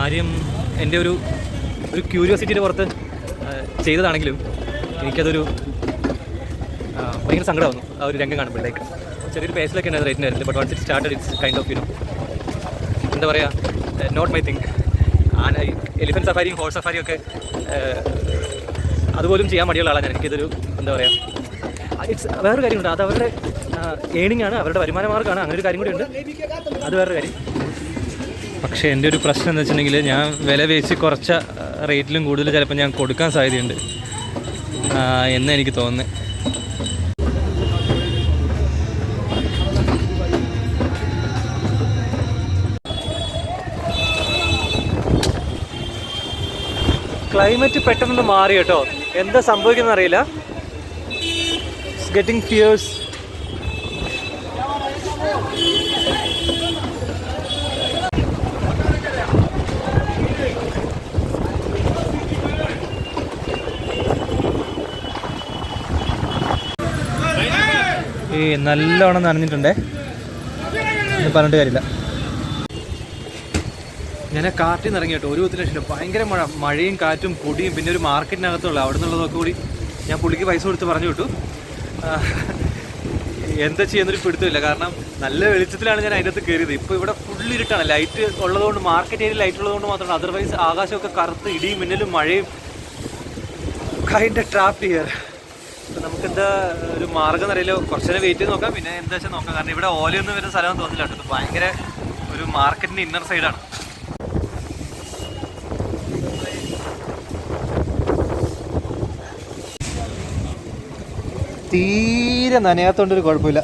കാര്യം എൻ്റെ ഒരു ക്യൂരിയോസിറ്റിയുടെ പുറത്ത് ചെയ്തതാണെങ്കിലും എനിക്കതൊരു ഭയങ്കര സങ്കടമായിരുന്നു ആ ഒരു രംഗം കാണുമ്പോഴേക്ക്. ചെറിയൊരു പേസിലൊക്കെ ഉണ്ടായത് റേറ്റിന് ആയിരുന്നില്ല. But once it started it's kind of എന്താ പറയുക, നോട്ട് മൈ തിങ്. എലിഫൻറ്റ് സഫാരിയും ഹോഴ്സ് സഫാരിയും ഒക്കെ അതുപോലും ചെയ്യാൻ മടിയുള്ള ആളാണ് ഞാൻ. എനിക്കിതൊരു എന്താ പറയുക, ഇറ്റ്സ് വേറൊരു കാര്യമുണ്ട്. അത് അവരുടെ ഏണിംഗ് ആണ്, അവരുടെ വരുമാന മാർഗ്ഗമാണ്. അങ്ങനെ ഒരു കാര്യം കൂടി ഉണ്ട്, അത് വേറൊരു കാര്യം. പക്ഷേ എൻ്റെ ഒരു പ്രശ്നം എന്ന് വെച്ചിട്ടുണ്ടെങ്കിൽ ഞാൻ വില പേശി കുറച്ച റേറ്റിലും കൂടുതൽ ചിലപ്പോൾ ഞാൻ കൊടുക്കാൻ സാധ്യതയുണ്ട് എന്ന് എനിക്ക് തോന്നുന്നത്. ക്ലൈമറ്റ് പെട്ടെന്ന് മാറി കേട്ടോ. എന്താ സംഭവിക്കുന്നത് അറിയില്ല. It's getting fears. നല്ലോണം നനഞ്ഞിട്ടുണ്ടേ, പറഞ്ഞിട്ട് കാര്യമില്ല. ഞാൻ ആ കാട്ടിൽ നിന്ന് ഇറങ്ങി കേട്ടോ. ഒരു 10 ലക്ഷം ഭയങ്കര മഴയും കാറ്റും പൊടിയും പിന്നെ ഒരു മാർക്കറ്റിനകത്തുള്ള അവിടെ നിന്നുള്ളതൊക്കെ കൂടി ഞാൻ പുള്ളിക്ക് പൈസ കൊടുത്ത് പറഞ്ഞു വിട്ടു. എന്താ ചെയ്യുന്നൊരു പിടുത്തമില്ല. കാരണം നല്ല വെളിച്ചത്തിലാണ് ഞാൻ അതിൻ്റെ അകത്ത് കയറിയത്. ഇപ്പോൾ ഇവിടെ ഫുൾ ഇരുട്ടാണ്. ലൈറ്റ് ഉള്ളതുകൊണ്ട്, മാർക്കറ്റ് ഏരിയ ലൈറ്റ് ഉള്ളതുകൊണ്ട് മാത്രമാണ്. അതർവൈസ് ആകാശമൊക്കെ കറുത്ത് ഇടിയും മിന്നലും മഴയും കൈൻഡ് ട്രാപ്പ് ഹിയർ. അപ്പോൾ നമുക്കെന്താ ഒരു മാർഗ്ഗം എന്നറിയില്ല. കുറച്ച് നേരം വെയിറ്റ് ചെയ്ത് നോക്കാം, പിന്നെ എന്താ വെച്ചാൽ നോക്കാം. കാരണം ഇവിടെ ഓലയൊന്നും വരുന്ന സ്ഥലമൊന്നും തോന്നില്ല കേട്ടോ. ഇത് ഭയങ്കര ഒരു മാർക്കറ്റിൻ്റെ ഇന്നർ സൈഡാണ്. തീരെ നനയാത്തോണ്ടൊരു കുഴപ്പമില്ല.